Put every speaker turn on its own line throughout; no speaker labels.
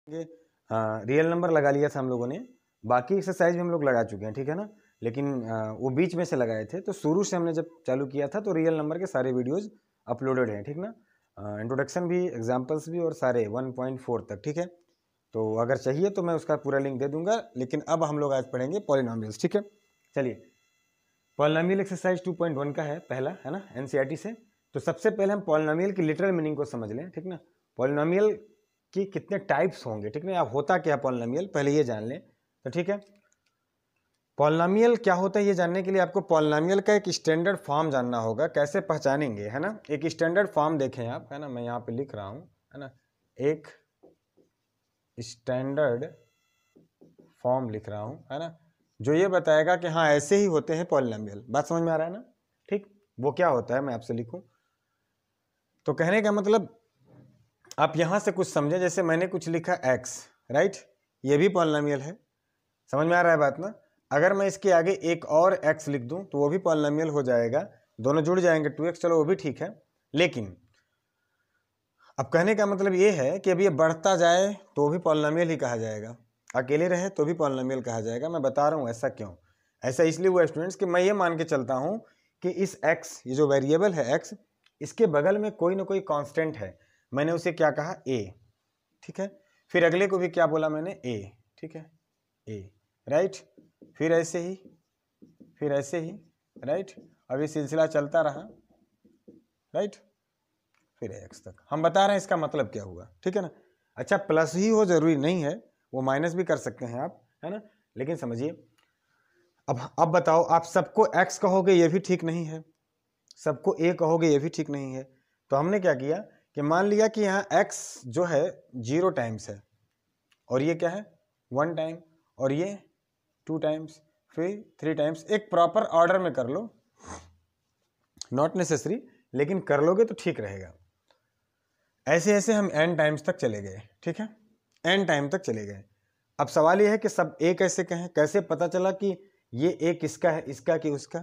Real number लगा लिया था हम लोगों ने, बाकी एक्सरसाइज भी हम लोग लगा चुके हैं, ठीक है ना। लेकिन वो बीच में से लगाए थे, तो शुरू से हमने जब चालू किया था तो रियल नंबर के सारे वीडियोस अपलोडेड हैं, ठीक ना। इंट्रोडक्शन भी, एग्जाम्पल्स भी, और सारे 1.4 तक, ठीक है। तो अगर चाहिए तो मैं उसका पूरा लिंक दे दूंगा। लेकिन अब हम लोग आज पढ़ेंगे पॉलिनॉमियल्स, ठीक है। चलिए, पॉलिनॉमियल एक्सरसाइज 2.1 का है पहला, है ना, एनसीईआरटी से। तो सबसे पहले हम पॉलिनॉमियल की लिटरल मीनिंग को समझ लें, ठीक ना। पॉलिनॉमियल कि कितने टाइप्स होंगे, ठीक ना, अब होता क्या है पॉलिनॉमियल, पहले ये जान लें तो ठीक है। पॉलिनॉमियल क्या होता है ये जानने के लिए आपको पॉलिनॉमियल का एक स्टैंडर्ड फॉर्म जानना होगा, कैसे पहचानेंगे, है ना। एक स्टैंडर्ड फॉर्म देखें आप, है ना, मैं यहाँ पे लिख रहा हूँ, है ना, एक स्टैंडर्ड फॉर्म लिख रहा हूँ, है ना, जो ये बताएगा कि हाँ ऐसे ही होते हैं पॉलिनॉमियल। बात समझ में आ रहा है ना, ठीक। वो क्या होता है मैं आपसे लिखूँ, तो कहने का मतलब आप यहां से कुछ समझें। जैसे मैंने कुछ लिखा x, राइट, ये भी पॉलिनॉमियल है, समझ में आ रहा है बात ना। अगर मैं इसके आगे एक और x लिख दूं तो वो भी पॉलिनॉमियल हो जाएगा, दोनों जुड़ जाएंगे 2x, चलो वो भी ठीक है। लेकिन अब कहने का मतलब ये है कि अब ये बढ़ता जाए तो भी पॉलिनॉमियल ही कहा जाएगा, अकेले रहे तो भी पॉलिनॉमियल कहा जाएगा। मैं बता रहा हूँ ऐसा क्यों। ऐसा इसलिए हुआ स्टूडेंट्स कि मैं ये मान के चलता हूँ कि इस x, ये जो वेरिएबल है x, इसके बगल में कोई ना कोई कांस्टेंट है, मैंने उसे क्या कहा, a, ठीक है। फिर अगले को भी क्या बोला मैंने, a, ठीक है, a, राइट। फिर ऐसे ही, फिर ऐसे ही, राइट। अब ये सिलसिला चलता रहा, राइट, फिर x तक। हम बता रहे हैं इसका मतलब क्या हुआ, ठीक है ना। अच्छा, प्लस ही हो जरूरी नहीं है, वो माइनस भी कर सकते हैं आप, है ना। लेकिन समझिए, अब बताओ, आप सबको x कहोगे ये भी ठीक नहीं है, सबको a कहोगे ये भी ठीक नहीं है। तो हमने क्या किया कि मान लिया कि यहाँ x जो है 0 टाइम्स है, और ये क्या है 1 टाइम, और ये 2 टाइम्स, फिर 3 टाइम्स। एक प्रॉपर ऑर्डर में कर लो, नॉट नेसेसरी, लेकिन कर लोगे तो ठीक रहेगा। ऐसे ऐसे हम n टाइम्स तक चले गए, ठीक है, n टाइम तक चले गए। अब सवाल ये है कि सब a कैसे कहें, कैसे पता चला कि ये a किसका है, इसका कि उसका।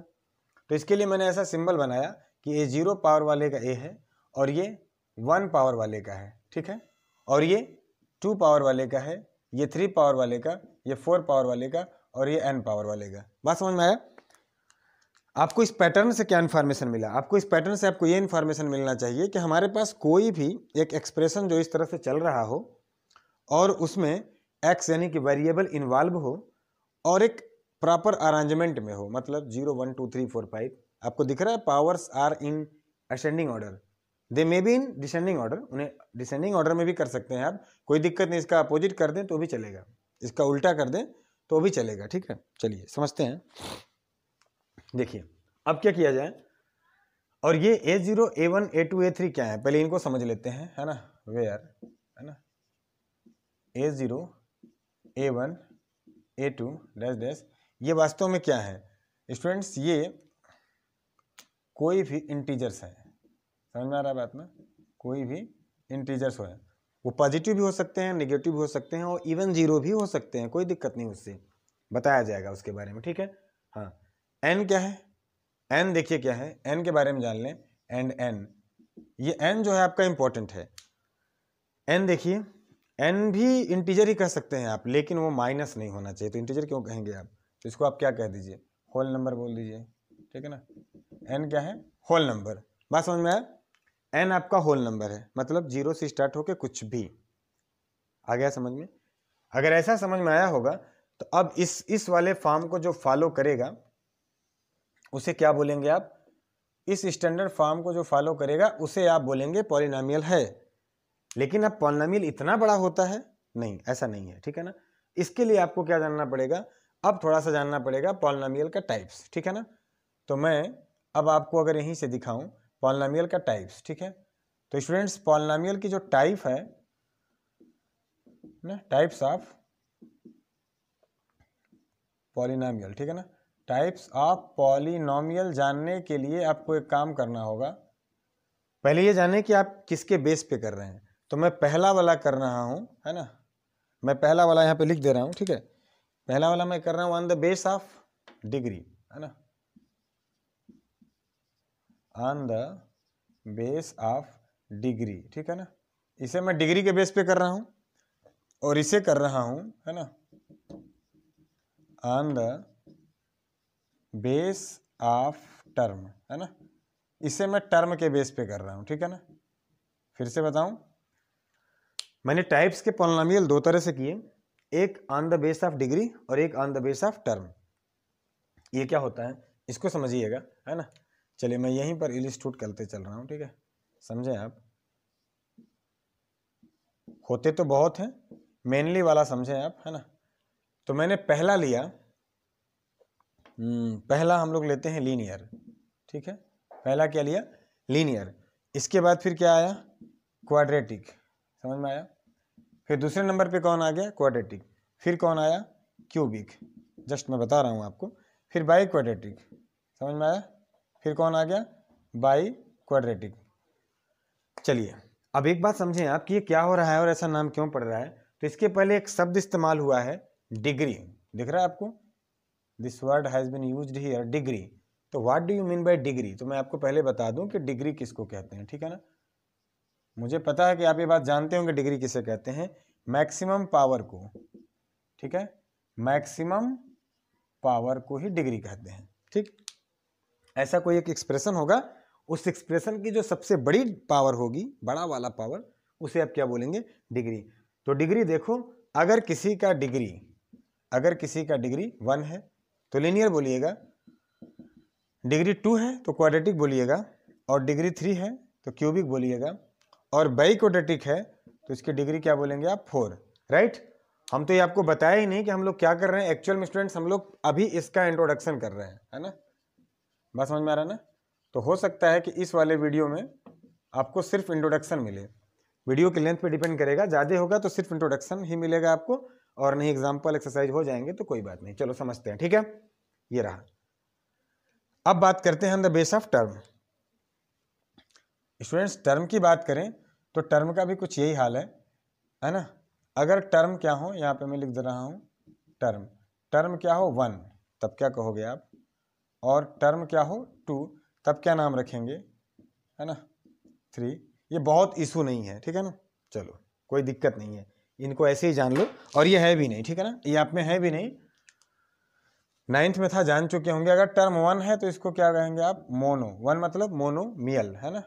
तो इसके लिए मैंने ऐसा सिंबल बनाया कि ये 0 पावर वाले का a है, और ये 1 पावर वाले का है, ठीक है, और ये 2 पावर वाले का है, ये 3 पावर वाले का, ये 4 पावर वाले का, और ये n पावर वाले का। बात समझ में आया। आपको इस पैटर्न से क्या इन्फॉर्मेशन मिला, आपको इस पैटर्न से आपको ये इन्फॉर्मेशन मिलना चाहिए कि हमारे पास कोई भी एक एक्सप्रेशन जो इस तरह से चल रहा हो, और उसमें x यानी कि वेरिएबल इन्वॉल्व हो, और एक प्रॉपर अरेंजमेंट में हो, मतलब 0 1 2 3 4 5। आपको दिख रहा है powers are in ascending order, they may be in descending order, उन्हें डिसेंडिंग ऑर्डर में भी कर सकते हैं आप, कोई दिक्कत नहीं। इसका अपोजिट कर दें तो भी चलेगा, इसका उल्टा कर दें तो भी चलेगा, ठीक है। चलिए समझते हैं। देखिए अब क्या किया जाए, और ये A0 A1 A2 A3 क्या है, पहले इनको समझ लेते हैं, है ना। वेयर, है ना, A0 A1 A2 dash dash, ये वास्तव में क्या है स्टूडेंट्स, ये कोई भी इंटीजर्स है, समझ में आ रहा है बात ना। कोई भी इंटीजर्स हो, वो पॉजिटिव भी हो सकते हैं, नेगेटिव भी हो सकते हैं, और इवन 0 भी हो सकते हैं, कोई दिक्कत नहीं, उससे बताया जाएगा उसके बारे में, ठीक है। हाँ, n क्या है, n देखिए क्या है, n के बारे में जान लें। एंड n, ये n जो है आपका इंपॉर्टेंट है। n देखिए, n भी इंटीजर ही कह सकते हैं आप, लेकिन वो माइनस नहीं होना चाहिए। तो इंटीजर क्यों कहेंगे आप, तो इसको आप क्या कह दीजिए, होल नंबर बोल दीजिए, ठीक है ना। n क्या है, होल नंबर। बात समझ में आया, n आपका होल नंबर है, मतलब 0 से स्टार्ट होके कुछ भी आ गया समझ में। अगर ऐसा समझ में आया होगा तो अब इस वाले फॉर्म को जो फॉलो करेगा उसे क्या बोलेंगे आप, इस स्टैंडर्ड फॉर्म को जो फॉलो करेगा उसे आप बोलेंगे पॉलिनॉमियल है। लेकिन अब पॉलिनॉमियल इतना बड़ा होता है नहीं, ऐसा नहीं है, ठीक है ना। इसके लिए आपको क्या जानना पड़ेगा, अब थोड़ा सा जानना पड़ेगा पॉलिनॉमियल का टाइप्स, ठीक है ना। तो मैं अब आपको अगर यहीं से दिखाऊं पॉलिनॉमियल का टाइप्स, ठीक है। तो स्टूडेंट्स पॉलिनॉमियल की जो टाइप है ना, टाइप्स ऑफ पॉलिनॉमियल, ठीक है ना। टाइप्स ऑफ पॉलिनॉमियल जानने के लिए आपको एक काम करना होगा, पहले ये जाने कि आप किसके बेस पे कर रहे हैं। तो मैं पहला वाला कर रहा हूं, है ना, मैं पहला वाला यहाँ पे लिख दे रहा हूं, ठीक है। पहला वाला मैं कर रहा हूं on the base of degree, है ना, on the base of degree, ठीक है ना। इसे मैं डिग्री के बेस पे कर रहा हूं, और इसे कर रहा हूं, है ना, on the base of term, है ना, इसे मैं टर्म के बेस पे कर रहा हूं, ठीक है ना। फिर से बताऊं, मैंने टाइप्स के पॉलिनोमियल दो तरह से किए, एक on the base of degree और एक on the base of term. ये क्या होता है इसको समझिएगा, है ना। चलिए मैं यहीं पर इलिस्ट्रेट करते चल रहा हूं, ठीक है, समझें आप। होते तो बहुत हैं, मेनली वाला समझें आप, है ना। तो मैंने पहला लिया, पहला हम लोग लेते हैं लीनियर, ठीक है। पहला क्या लिया, लीनियर। इसके बाद फिर क्या आया, क्वाड्रेटिक, समझ में आया। फिर दूसरे नंबर पे कौन आ गया, क्वाड्रेटिक। फिर कौन आया, क्यूबिक, जस्ट मैं बता रहा हूँ आपको। फिर बाई क्वाड्रेटिक, समझ में आया। फिर कौन आ गया, बाई क्वाड्रेटिक। चलिए अब एक बात समझें आप कि ये क्या हो रहा है और ऐसा नाम क्यों पड़ रहा है। तो इसके पहले एक शब्द इस्तेमाल हुआ है, डिग्री, दिख रहा है आपको, this word has been used here, degree. तो what do you mean by degree, तो मैं आपको पहले बता दूं कि डिग्री किसको कहते हैं, ठीक है ना। मुझे पता है कि आप ये बात जानते होंगे डिग्री किसे कहते हैं, मैक्सिमम पावर को, ठीक है, मैक्सिमम पावर को ही डिग्री कहते हैं, ठीक। ऐसा कोई एक एक्सप्रेशन होगा, उस एक्सप्रेशन की जो सबसे बड़ी पावर होगी, बड़ा वाला पावर, उसे आप क्या बोलेंगे, डिग्री। तो डिग्री देखो, अगर किसी का डिग्री 1 है तो लीनियर बोलिएगा, डिग्री 2 है तो क्वाड्रेटिक बोलिएगा, और डिग्री 3 है तो क्यूबिक बोलिएगा, और बाई क्वाड्रेटिक है तो इसकी डिग्री क्या बोलेंगे आप, 4, राइट। हम तो ये आपको बताया ही नहीं कि हम लोग क्या कर रहे हैं एक्चुअल में स्टूडेंट्स, हम लोग अभी इसका इंट्रोडक्शन कर रहे हैं, है ना। बात समझ में आ रहा है ना। तो हो सकता है कि इस वाले वीडियो में आपको सिर्फ इंट्रोडक्शन मिले, वीडियो की लेंथ पे डिपेंड करेगा, ज़्यादा होगा तो सिर्फ इंट्रोडक्शन ही मिलेगा आपको, और नहीं एग्जाम्पल एक्सरसाइज हो जाएंगे तो कोई बात नहीं। चलो समझते हैं, ठीक है, ये रहा। अब बात करते हैं the base of term. Students term की बात करें तो टर्म का भी कुछ यही हाल है ना। अगर टर्म क्या हो, यहाँ पे मैं लिख दे रहा हूँ टर्म, टर्म क्या हो 1 तब क्या कहोगे आप, और टर्म क्या हो 2 तब क्या नाम रखेंगे, है ना, 3। ये बहुत इशू नहीं है, ठीक है ना, चलो कोई दिक्कत नहीं है, इनको ऐसे ही जान लो। और ये है भी नहीं, ठीक है ना, ये आप में है भी नहीं, 9th में था, जान चुके होंगे। अगर टर्म 1 है तो इसको क्या कहेंगे आप, मोनो, 1 मतलब मोनोमियल, है ना,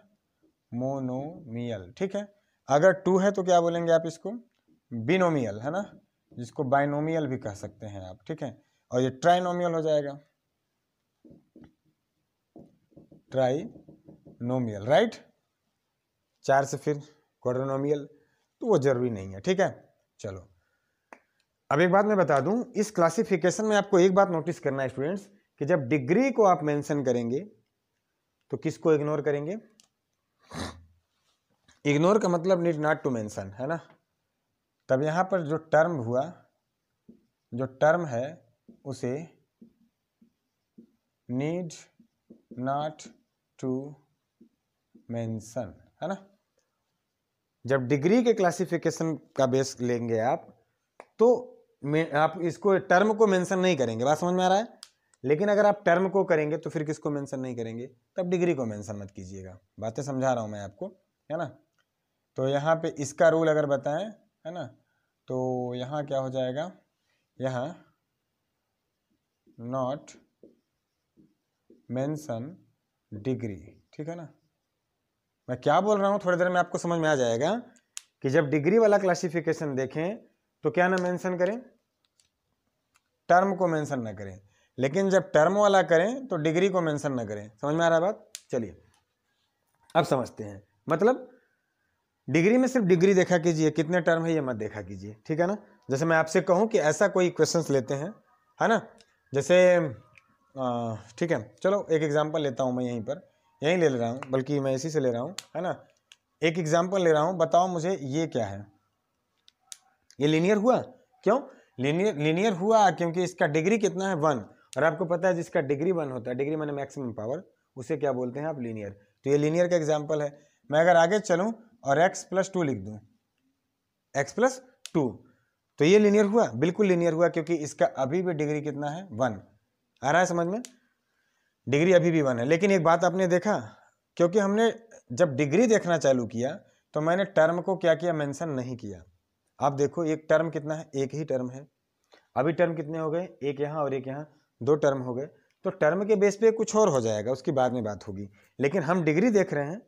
मोनोमियल, ठीक है। अगर 2 है तो क्या बोलेंगे आप इसको, बिनोमियल, है ना, जिसको बाइनोमियल भी कह सकते हैं आप, ठीक है। और ये ट्राइनोमियल हो जाएगा, ट्राइनोमियल, राइट। 4 से फिर क्वाड्रोनोमियल, तो वो जरूरी नहीं है, ठीक है। चलो अब एक बात मैं बता दूं, इस क्लासिफिकेशन में आपको एक बात नोटिस करना है स्टूडेंट्स, कि जब डिग्री को आप मेंशन करेंगे तो किसको इग्नोर करेंगे, इग्नोर का मतलब नीड नॉट टू मेंशन, है ना। तब यहां पर जो टर्म हुआ, जो टर्म है उसे नीड नॉट टू मेंशन, है ना। जब डिग्री के क्लासिफिकेशन का बेस लेंगे आप तो आप इसको टर्म को मेंशन नहीं करेंगे, बात समझ में आ रहा है। लेकिन अगर आप टर्म को करेंगे तो फिर किसको मेंशन नहीं करेंगे, तब डिग्री को मेंशन मत कीजिएगा। बातें समझा रहा हूं मैं आपको, है ना। तो यहाँ पे इसका रूल अगर बताएं, है ना, तो यहाँ क्या हो जाएगा, यहाँ नॉट मेंशन डिग्री, ठीक है ना। मैं क्या बोल रहा हूँ थोड़ी देर में आपको समझ में आ जाएगा कि जब डिग्री वाला क्लासिफिकेशन देखें तो क्या ना मेंशन करें, टर्म को मेंशन ना करें, लेकिन जब टर्म वाला करें तो डिग्री को मेंशन ना करें। समझ में आ रहा है बात। चलिए अब समझते हैं, मतलब डिग्री में सिर्फ डिग्री देखा कीजिए, कितने टर्म है ये मत देखा कीजिए, ठीक है ना। जैसे मैं आपसे कहूं कि ऐसा कोई क्वेश्चंस लेते हैं, है ना, जैसे ठीक है, चलो एक एग्जांपल लेता हूं, मैं यहीं पर यहीं ले रहा हूं, बल्कि मैं इसी से ले रहा हूं, है ना। एक एग्जांपल ले रहा हूं, बताओ मुझे ये क्या है, ये लीनियर हुआ, क्यों लीनियर हुआ, क्योंकि इसका डिग्री कितना है 1, और आपको पता है जिसका डिग्री 1 होता है, डिग्री माने मैक्सिमम पावर, उसे क्या बोलते हैं आप, लीनियर। तो ये लीनियर का एग्जाम्पल है। मैं अगर आगे चलूं और x+2 लिख दूं, x+2, तो ये लीनियर हुआ, बिल्कुल लीनियर हुआ, क्योंकि इसका अभी भी डिग्री कितना है 1। आ रहा है समझ में, डिग्री अभी भी 1 है। लेकिन एक बात आपने देखा, क्योंकि हमने जब डिग्री देखना चालू किया तो मैंने टर्म को क्या किया, मेंशन नहीं किया, आप देखो एक टर्म कितना है, एक ही टर्म है। अभी टर्म कितने हो गए, एक यहाँ और एक यहाँ, 2 टर्म हो गए। तो टर्म के बेस पे कुछ और हो जाएगा, उसकी बाद में बात होगी, लेकिन हम डिग्री देख रहे हैं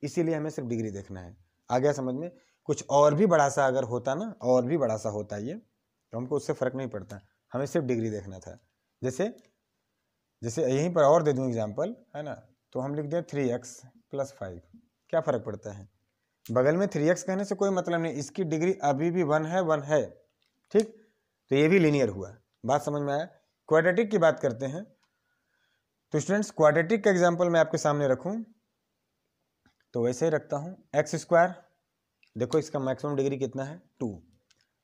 इसीलिए हमें सिर्फ डिग्री देखना है। आ गया समझ में? कुछ और भी बड़ा सा अगर होता ना, और भी बड़ा सा होता ये, तो हमको उससे फर्क नहीं पड़ता, हमें सिर्फ डिग्री देखना था। जैसे यहीं पर और दे दूं एग्जाम्पल, है ना, तो हम लिख दें 3x + 5, क्या फ़र्क पड़ता है? बगल में 3x कहने से कोई मतलब नहीं, इसकी डिग्री अभी भी 1 है, 1 है, ठीक। तो ये भी लीनियर हुआ, बात समझ में आया। क्वाड्रेटिक की बात करते हैं, तो स्टूडेंट्स क्वाड्रेटिक का एग्जाम्पल मैं आपके सामने रखूं तो वैसे ही रखता हूं, x², देखो इसका मैक्सिमम डिग्री कितना है, 2,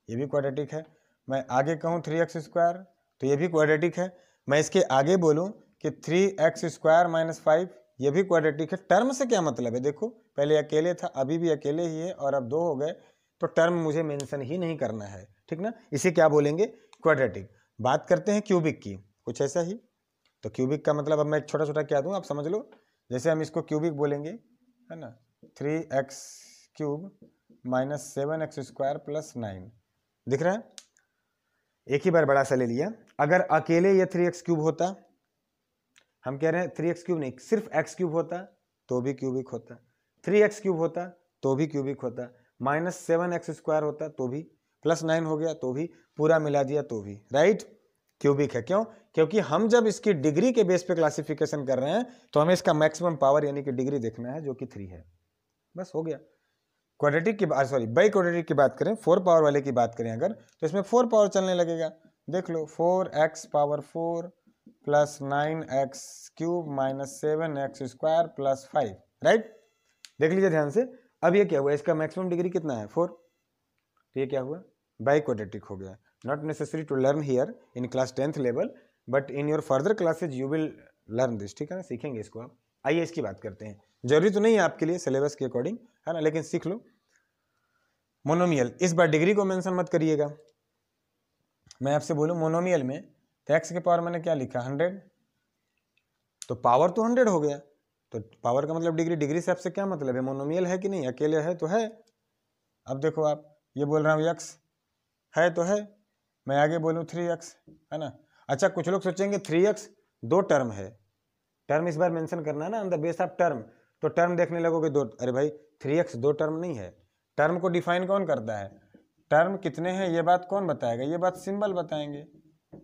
ये भी क्वाड्रेटिक है। मैं आगे कहूँ 3x² तो ये भी क्वाड्रेटिक है। मैं इसके आगे बोलूँ कि 3x² - 5, ये भी क्वाड्रेटिक है। टर्म से क्या मतलब है, देखो पहले अकेले था, अभी भी अकेले ही है, और अब 2 हो गए, तो टर्म मुझे मेंशन ही नहीं करना है, ठीक ना। इसे क्या बोलेंगे, क्वाड्रेटिक। बात करते हैं क्यूबिक की, कुछ ऐसा ही। तो क्यूबिक का मतलब अब मैं छोटा छोटा क्या दूँ, आप समझ लो। जैसे हम इसको क्यूबिक बोलेंगे, है ना, 3x³ - 7x² + 9, दिख रहा है। एक ही बार बड़ा सा ले लिया। अगर अकेले ये 3x³ होता, हम कह रहे हैं 3x³ नहीं, सिर्फ x³ होता तो भी क्यूबिक होता, 3x³ होता तो भी क्यूबिक होता, -7x² होता तो भी, +9 हो गया तो भी, पूरा मिला दिया तो भी, राइट, क्यूबिक है। क्यों? क्योंकि हम जब इसकी डिग्री के बेस पे क्लासिफिकेशन कर रहे हैं तो हमें इसका मैक्सिमम पावर यानी कि डिग्री देखना है, जो कि 3 है, बस हो गया। क्वाड्रेटिक की बात, सॉरी बाई क्वाड्रेटिक की बात करें, 4 पावर वाले की बात करें अगर, तो इसमें 4 पावर चलने लगेगा। देख लो, 4x⁴ + 9x³ - 7x² + 5, राइट। देख लीजिए ध्यान से। अब ये क्या हुआ, इसका मैक्सिमम डिग्री कितना है, 4, तो ये क्या हुआ, बाई क्वाड्रेटिक हो गया। Not necessary to learn here in class 10th level, but in your further classes you will learn this, ठीक है ना, सीखेंगे इसको आप। आइए इसकी बात करते हैं, जरूरी तो नहीं है आपके लिए सिलेबस के अकॉर्डिंग, है ना, लेकिन सीख लो। मोनोमियल, इस बार डिग्री को मेंशन मत करिएगा। मैं आपसे बोलूं मोनोमियल में, तो x के पावर मैंने क्या लिखा, 100, तो पावर तो 100 हो गया, तो पावर का मतलब डिग्री, डिग्री से आपसे क्या मतलब है, मोनोमियल है कि नहीं, अकेले है तो है। अब देखो आप, ये बोल रहा हूँ x है तो है, मैं आगे बोलूँ 3x, है ना। अच्छा, कुछ लोग सोचेंगे 3x 2 टर्म है, टर्म इस बार मेंशन करना है ना, on the base of term, तो टर्म देखने लगोगे 2, अरे भाई 3x 2 टर्म नहीं है। टर्म को डिफाइन कौन करता है, टर्म कितने हैं ये बात कौन बताएगा, ये बात सिंबल बताएंगे।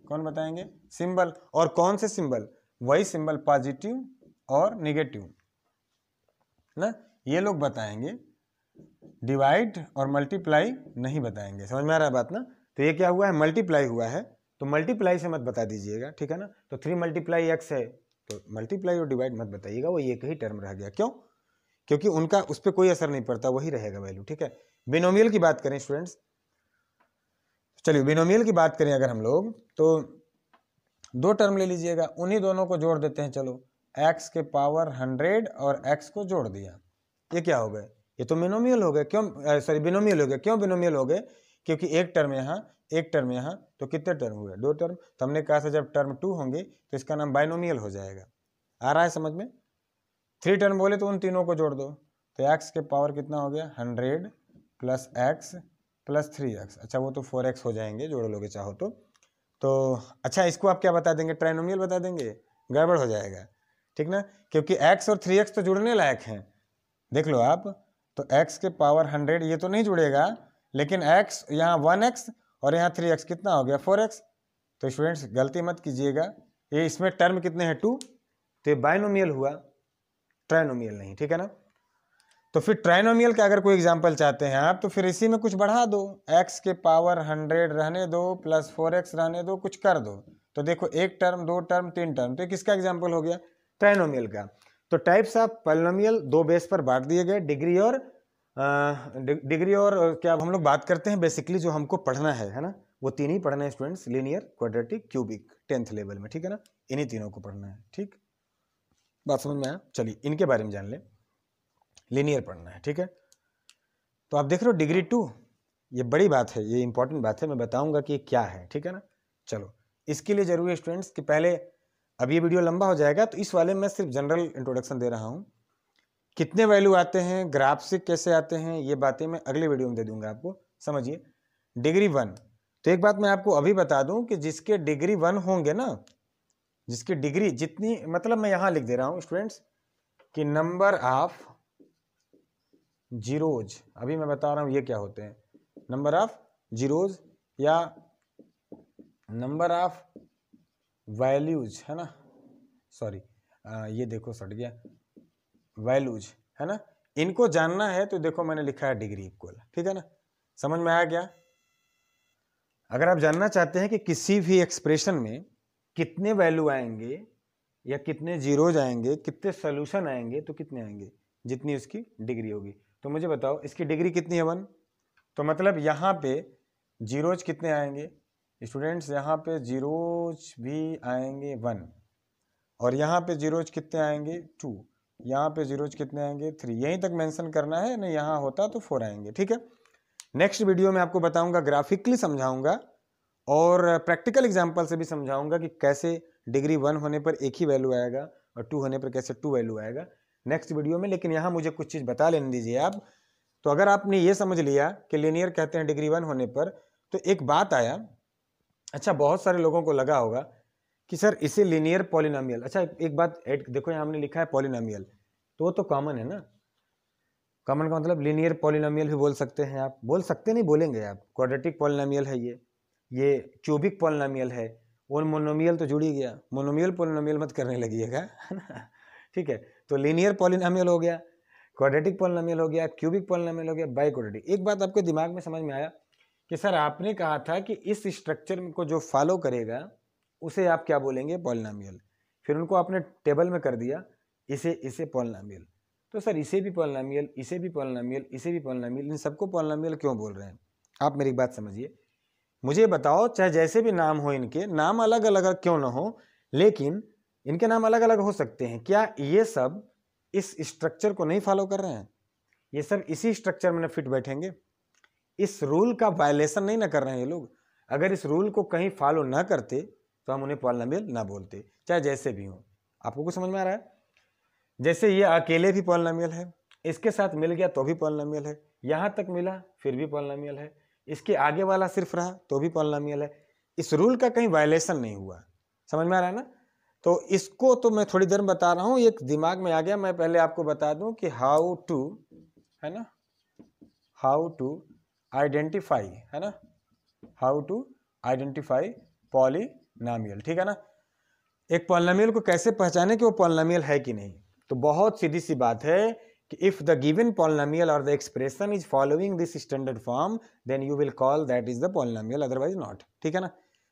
कौन बताएंगे, सिंबल। और कौन से सिंबल, वही सिंबल पॉजिटिव और निगेटिव ना, ये लोग बताएंगे, डिवाइड और मल्टीप्लाई नहीं बताएंगे। समझ में आ रहा है बात ना। तो ये क्या हुआ है, मल्टीप्लाई हुआ है, तो मल्टीप्लाई से मत बता दीजिएगा, ठीक है ना। तो 3 × x है, तो मल्टीप्लाई और डिवाइड मत बताइएगा, वो एक ही टर्म रह गया। क्यों? क्योंकि उनका उस पर कोई असर नहीं पड़ता, वही रहेगा वैल्यू, ठीक है। बिनोमियल की बात करें स्टूडेंट्स, चलिए बिनोमियल की बात करें अगर हम लोग, तो 2 टर्म ले लीजिएगा, उन्हीं दोनों को जोड़ देते हैं। चलो, x के पावर 100 और x को जोड़ दिया, ये क्या हो गए, ये तो बिनोमियल हो गए। क्यों, सॉरी बिनोमियल हो गए। क्यों बिनोमियल हो गए, क्योंकि एक टर्म यहाँ, एक टर्म यहाँ, तो कितने टर्म हुए, 2 टर्म। तो हमने कहा था जब टर्म 2 होंगे तो इसका नाम बाइनोमियल हो जाएगा। आ रहा है समझ में। 3 टर्म बोले तो उन तीनों को जोड़ दो, तो x के पावर कितना हो गया, 100 + x + 3x, अच्छा वो तो 4x हो जाएंगे, जोड़ लोगे चाहो तो अच्छा इसको आप क्या बता देंगे, ट्राइनोमियल बता देंगे, गड़बड़ हो जाएगा, ठीक ना, क्योंकि x और 3x तो जुड़ने लायक हैं। देख लो आप, तो x के पावर 100 ये तो नहीं जुड़ेगा, लेकिन x यहाँ 1x और यहाँ 3x कितना हो गया, 4x। तो स्टूडेंट्स गलती मत कीजिएगा, ये इसमें टर्म कितने हैं, 2, तो ये बाइनोमियल हुआ, ट्राइनोमियल नहीं, ठीक है ना। तो फिर ट्राइनोमियल का अगर कोई एग्जांपल चाहते हैं आप, तो फिर इसी में कुछ बढ़ा दो, x के पावर 100 रहने दो + 4x रहने दो, कुछ कर दो, तो देखो 1 टर्म 2 टर्म 3 टर्म, तो किसका एग्जांपल हो गया, ट्राइनोमियल का। तो टाइप्स ऑफ पॉलिनोमियल 2 बेस पर बांट दिए गए, डिग्री और क्या हम लोग बात करते हैं बेसिकली जो हमको पढ़ना है ना, वो 3 ही पढ़ना है students, linear, quadratic, cubic, 10th level में, ठीक है ना, इन्हीं तीनों को पढ़ना है, ठीक, बात समझ में आया। चलिए इनके बारे में जान ले, लीनियर पढ़ना है, ठीक है। तो आप देख रहे हो डिग्री 2, ये बड़ी बात है, ये इंपॉर्टेंट बात है, मैं बताऊंगा कि ये क्या है, ठीक है ना। चलो, इसके लिए जरूरी है स्टूडेंट्स कि पहले, अब ये वीडियो लंबा हो जाएगा तो इस वाले में सिर्फ जनरल इंट्रोडक्शन दे रहा हूँ, कितने वैल्यू आते हैं, ग्राफ से कैसे आते हैं, ये बातें मैं अगले वीडियो में दे दूंगा आपको, समझिए। डिग्री 1। तो एक बात मैं आपको अभी बता दूं कि जिसके डिग्री 1 होंगे ना, जिसकी डिग्री जितनी, मतलब मैं यहां लिख दे रहा हूं स्टूडेंट्स कि नंबर ऑफ जीरोज, अभी मैं बता रहा हूं ये क्या होते हैं, नंबर ऑफ जीरोज या नंबर ऑफ वैल्यूज, है ना, सॉरी ये देखो सट गया, वैल्यूज, है ना, इनको जानना है तो देखो मैंने लिखा है डिग्री इक्वल, ठीक है ना, समझ में आया क्या? अगर आप जानना चाहते हैं कि किसी भी एक्सप्रेशन में कितने वैल्यू आएंगे या कितने जीरोज आएंगे, कितने सोल्यूशन आएंगे, तो कितने आएंगे, जितनी उसकी डिग्री होगी। तो मुझे बताओ इसकी डिग्री कितनी है 1, तो मतलब यहाँ पे जीरोज कितने आएंगे स्टूडेंट्स, यहाँ पे जीरोज भी आएंगे 1, और यहाँ पे जीरोज कितने आएंगे 2, यहाँ पे जीरोज कितने आएंगे 3, यहीं तक मेंशन करना है, नहीं यहाँ होता तो 4 आएंगे, ठीक है। नेक्स्ट वीडियो में आपको बताऊंगा, ग्राफिकली समझाऊंगा और प्रैक्टिकल एग्जांपल से भी समझाऊंगा कि कैसे डिग्री 1 होने पर एक ही वैल्यू आएगा और 2 होने पर कैसे 2 वैल्यू आएगा नेक्स्ट वीडियो में। लेकिन यहाँ मुझे कुछ चीज़ बता लेने दीजिए आप। तो अगर आपने ये समझ लिया कि लीनियर कहते हैं डिग्री 1 होने पर, तो एक बात आया, अच्छा बहुत सारे लोगों को लगा होगा कि सर इसे लीनियर पॉलिनोमियल, अच्छा एक बात देखो यहाँ हमने लिखा है पॉलिनोमियल, तो वो तो कॉमन है ना, कॉमन का मतलब लीनियर पॉलिनोमियल भी बोल सकते हैं आप, बोल सकते नहीं बोलेंगे आप, क्वाड्रेटिक पॉलिनोमियल है ये क्यूबिक पॉलिनोमियल है, और मोनोमियल तो जुड़ ही गया, मोनोमियल पॉलिनोमियल मत करने लगिएगा, है ना, ठीक है। तो लीनियर पॉलिनोमियल हो गया, क्वाड्रेटिक पॉलिनोमियल हो गया, क्यूबिक पॉलिनोमियल हो गया, बाई क्वाड्रेटिक। एक बात आपके दिमाग में समझ में आया कि सर आपने कहा था कि इस स्ट्रक्चर को जो फॉलो करेगा उसे आप क्या बोलेंगे, पॉलिनोमियल, फिर उनको आपने टेबल में कर दिया इसे पॉलिनोमियल, तो सर इसे भी पॉलिनोमियल, इसे भी पॉलिनोमियल, इसे भी पॉलिनोमियल, इन सबको पॉलिनोमियल क्यों बोल रहे हैं? आप मेरी बात समझिए, मुझे बताओ, चाहे जैसे भी नाम हो, इनके नाम अलग अलग क्यों ना हो, लेकिन इनके नाम अलग अलग हो सकते हैं, क्या ये सब इस स्ट्रक्चर को नहीं फॉलो कर रहे हैं? ये सब इसी स्ट्रक्चर में फिट बैठेंगे, इस रूल का वायलेशन नहीं ना कर रहे हैं ये लोग। अगर इस रूल को कहीं फॉलो ना करते तो हम उन्हें पॉलिनोमियल ना बोलते, चाहे जैसे भी हो। आपको कुछ समझ में आ रहा है? जैसे ये अकेले भी पॉलिनोमियल है, इसके साथ मिल गया तो भी पॉलिनोमियल है, यहां तक मिला फिर भी पॉलिनोमियल है, इसके आगे वाला सिर्फ रहा तो भी पॉलिनोमियल है। इस रूल का कहीं वायलेशन नहीं हुआ, समझ में आ रहा है ना? तो इसको तो मैं थोड़ी देर में बता रहा हूं, एक दिमाग में आ गया। मैं पहले आपको बता दूं कि हाउ टू, है ना, हाउ टू आइडेंटिफाई, है ना, हाउ टू आइडेंटिफाई पॉलिनोमियल, ठीक है ना। एक पॉलिनोमियल को कैसे पहचाने कि वो पॉलिनोमियल है कि नहीं? तो बहुत सीधी सी बात है कि इफ द गिवन पॉलिनोमियल और the expression is following this standard form then you will call that is the polynomial, otherwise not, ठीक है ना।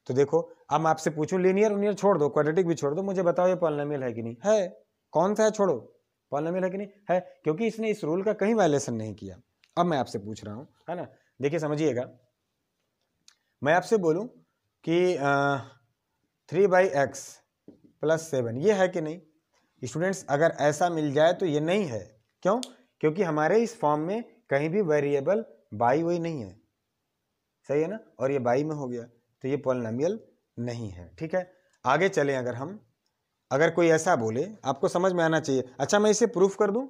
तो देखो, अब मैं आपसे पूछूं, लीनियर उनियर छोड़ दो, क्वाड्रेटिक भी छोड़ दो, मुझे बताओ ये पॉलिनोमियल है कि नहीं है? कौन सा है, छोड़ो, पॉलिनोमियल है कि नहीं है, क्योंकि इसने इस रूल का कहीं वायलेशन नहीं किया। अब मैं आपसे पूछ रहा हूं, है ना, देखिए समझिएगा, मैं आपसे बोलूं कि 3/x + 7 ये है कि नहीं? स्टूडेंट्स अगर ऐसा मिल जाए तो ये नहीं है, क्यों? क्योंकि हमारे इस फॉर्म में कहीं भी वेरिएबल बाई वही नहीं है, सही है ना, और ये बाई में हो गया, तो ये पॉलिनोमियल नहीं है, ठीक है। आगे चलें, अगर कोई ऐसा बोले, आपको समझ में आना चाहिए। अच्छा मैं इसे प्रूफ कर दूं,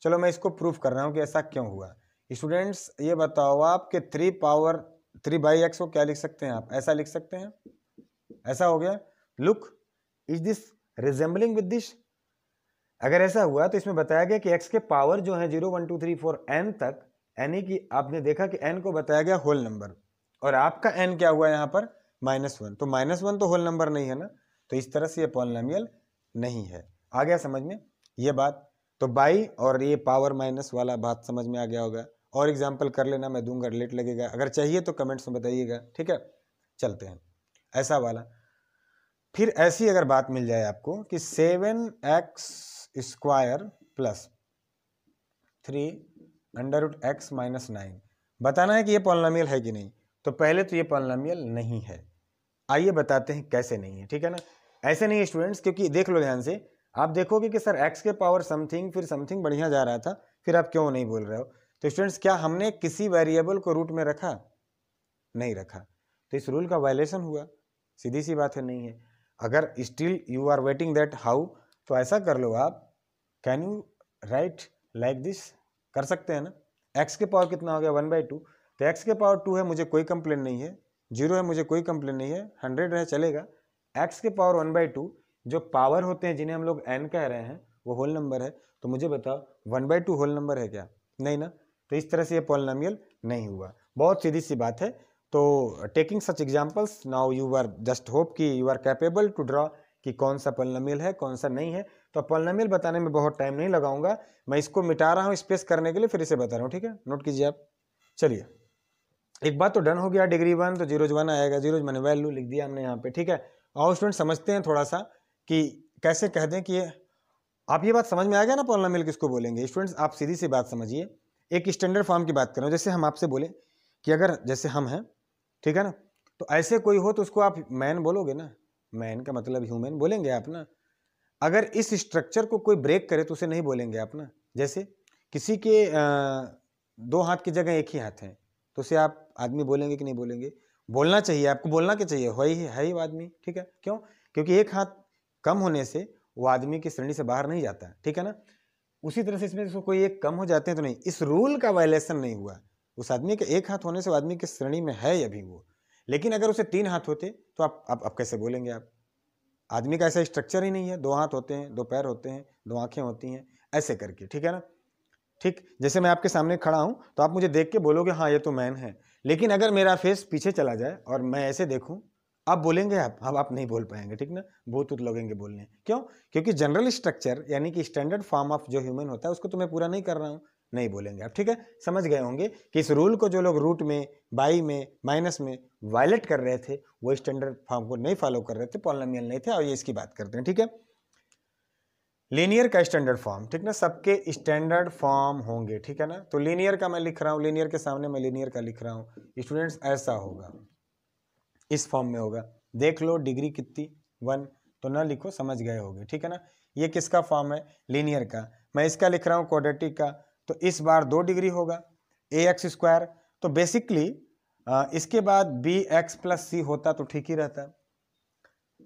चलो मैं इसको प्रूफ कर रहा हूं कि ऐसा क्यों हुआ। स्टूडेंट्स ये बताओ आप कि 3/x को क्या लिख सकते हैं आप? ऐसा लिख सकते हैं, ऐसा हो गया, look is this resembling with this? अगर ऐसा हुआ तो इसमें बताया गया कि x के पावर जो है 0 1 2 3 4 n तक, यानी कि आपने देखा कि n को बताया गया होल नंबर, और आपका n क्या हुआ यहाँ पर, -1, तो -1 तो होल नंबर नहीं है ना, तो इस तरह से ये पॉलिनोमियल नहीं है। आ गया समझ में ये बात? तो बाई और ये पावर माइनस वाला बात समझ में आ गया होगा। और एग्जाम्पल कर लेना, मैं दूंगा, लेट लगेगा, अगर चाहिए तो कमेंट्स में बताइएगा, ठीक है। चलते हैं ऐसा वाला। फिर ऐसी अगर बात मिल जाए आपको कि 7x² + 3√x - 9, बताना है कि ये पॉलिनोमियल है कि नहीं। तो पहले तो ये पॉलिनोमियल नहीं है, आइए बताते हैं कैसे नहीं है, ठीक है ना। ऐसे नहीं है स्टूडेंट्स, क्योंकि देख लो ध्यान से, आप देखोगे कि सर x के पावर समथिंग फिर समथिंग बढ़िया जा रहा था, फिर आप क्यों नहीं बोल रहे हो? तो स्टूडेंट्स क्या हमने किसी वेरिएबल को रूट में रखा? नहीं रखा, तो इस रूल का वायलेशन हुआ, सीधी सी बात है, नहीं है। अगर still you are waiting that how, तो ऐसा कर लो आप, can you write like this, कर सकते हैं ना। x के पावर कितना हो गया 1/2, तो x के पावर 2 है, मुझे कोई कंप्लेन नहीं है, 0 है, मुझे कोई कंप्लेन नहीं है, 100 है, चलेगा। x के पावर 1/2 जो पावर होते हैं जिन्हें हम लोग n कह रहे हैं वो होल नंबर है, तो मुझे बताओ 1/2 होल नंबर है क्या? नहीं ना, तो इस तरह से ये पॉलिनोमियल नहीं हुआ। बहुत सीधी सी बात है। तो taking such examples now you are just hope कि you are capable to draw कि कौन सा पॉलिनोमियल है कौन सा नहीं है। तो पॉलिनोमियल बताने में बहुत टाइम नहीं लगाऊंगा, मैं इसको मिटा रहा हूँ स्पेस करने के लिए, फिर इसे बता रहा हूँ, ठीक है, नोट कीजिए आप। चलिए, एक बात तो डन हो गया, डिग्री 1 तो 0 1 आएगा, 0 मैंने वैल्यू लिख दिया हमने यहाँ पे, ठीक है। और स्टूडेंट समझते हैं थोड़ा सा कि कैसे कह दें कि आप ये बात समझ में आ गया ना पॉलिनोमियल किसको बोलेंगे। स्टूडेंट्स आप सीधी सी बात समझिए, एक स्टैंडर्ड फॉर्म की बात कर रहा हूँ। जैसे हम आपसे बोले कि अगर जैसे हम हैं, ठीक है ना, तो ऐसे कोई हो तो उसको आप मैन बोलोगे ना, मैन का मतलब ह्यूमन बोलेंगे आप ना। अगर इस स्ट्रक्चर को कोई ब्रेक करे तो उसे नहीं बोलेंगे आप ना। जैसे किसी के 2 हाथ की जगह 1 ही हाथ है तो उसे आप आदमी बोलेंगे कि नहीं बोलेंगे? बोलना चाहिए, आपको बोलना क्या चाहिए, है ही वो आदमी, ठीक है। क्यों? क्योंकि 1 हाथ कम होने से वो आदमी की श्रेणी से बाहर नहीं जाता, ठीक है ना। उसी तरह से इसमें कोई एक कम हो जाते हैं तो नहीं, इस रूल का वायलेशन नहीं हुआ। उस आदमी के 1 हाथ होने से वो आदमी की श्रेणी में है अभी वो। लेकिन अगर उसे 3 हाथ होते तो आप कैसे बोलेंगे? आप आदमी का ऐसा स्ट्रक्चर ही नहीं है, 2 हाथ होते हैं, 2 पैर होते हैं, 2 आंखें होती हैं, ऐसे करके, ठीक है ना। ठीक, जैसे मैं आपके सामने खड़ा हूं तो आप मुझे देख के बोलोगे हाँ ये तो मैन है। लेकिन अगर मेरा फेस पीछे चला जाए और मैं ऐसे देखूं, आप बोलेंगे, आप नहीं बोल पाएंगे, ठीक ना, बहुत लगेंगे बोलने। क्यों? क्योंकि जनरल स्ट्रक्चर यानी कि स्टैंडर्ड फॉर्म ऑफ जो ह्यूमन होता है उसको तो मैं पूरा नहीं कर रहा हूं, नहीं बोलेंगे आप, ठीक है। समझ गए होंगे कि इस रूल को जो लोग रूट में, बाई में, माइनस में वायलेट कर रहे थे वो स्टैंडर्ड फॉर्म को नहीं फॉलो कर रहे थे, पॉलिनोमियल नहीं थे, और ये इसकी बात करते हैं, ठीक है। लीनियर का स्टैंडर्ड फॉर्म, ठीक ना, सबके स्टैंडर्ड फॉर्म होंगे, ठीक है ना। तो लीनियर का मैं लिख रहा हूं, लीनियर के सामने मैं लीनियर का लिख रहा हूं। स्टूडेंट्स ऐसा होगा, इस फॉर्म में होगा। देख लो डिग्री कितनी 1, तो ना लिखो, समझ गए होगे, ठीक है ना। ये किसका फॉर्म है? लीनियर का। मैं इसका लिख रहा हूँ क्वाड्रेटिक का, तो इस बार 2 डिग्री होगा, ax²। तो बेसिकली इसके बाद bx + c होता तो ठीक ही रहता।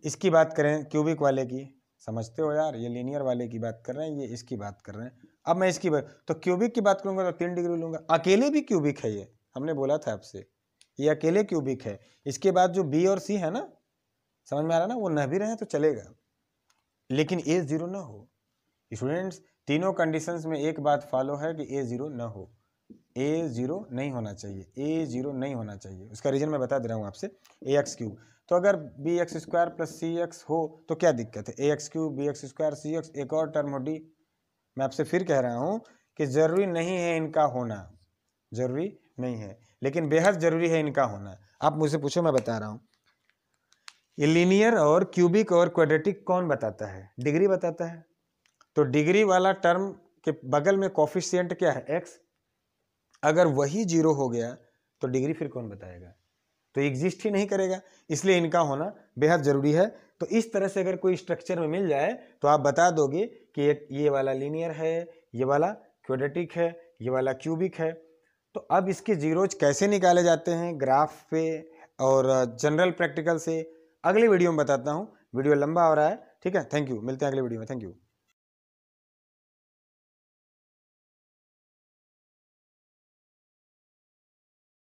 इसकी बात करें क्यूबिक वाले की, समझते हो यार, ये लीनियर वाले की बात कर रहे हैं, ये इसकी बात कर रहे हैं। अब मैं इसकी बात, तो क्यूबिक की बात करूंगा तो 3 डिग्री लूंगा। अकेले भी क्यूबिक है, ये हमने बोला था आपसे, ये अकेले क्यूबिक है। इसके बाद जो बी और सी है ना, समझ में आ रहा ना, वो न भी रहे तो चलेगा, लेकिन ए 0 ना हो। स्टूडेंट्स तीनों कंडीशंस में एक बात फॉलो है कि ए 0 ना हो, ए 0 नहीं होना चाहिए, ए 0 नहीं होना चाहिए। उसका रीजन मैं बता दे रहा हूँ आपसे, ax³ तो अगर bx² + cx हो तो क्या दिक्कत है, ax³ bx² cx, एक और टर्म हो डी। मैं आपसे फिर कह रहा हूँ कि जरूरी नहीं है इनका होना, जरूरी नहीं है, लेकिन बेहद जरूरी है इनका होना। आप मुझसे पूछो, मैं बता रहा हूँ। ये लीनियर और क्यूबिक और क्वाड्रेटिक कौन बताता है? डिग्री बताता है। तो डिग्री वाला टर्म के बगल में कोफिशिएंट क्या है? x। अगर वही 0 हो गया तो डिग्री फिर कौन बताएगा? तो एग्जिस्ट ही नहीं करेगा, इसलिए इनका होना बेहद जरूरी है। तो इस तरह से अगर कोई स्ट्रक्चर में मिल जाए तो आप बता दोगे कि ये वाला लीनियर है, ये वाला क्वाड्रेटिक है, ये वाला क्यूबिक है। तो अब इसके जीरोज कैसे निकाले जाते हैं ग्राफ पे और जनरल प्रैक्टिकल से, अगले वीडियो में बताता हूँ। वीडियो लंबा हो रहा है, ठीक है। थैंक यू, मिलते हैं अगले वीडियो में, थैंक यू।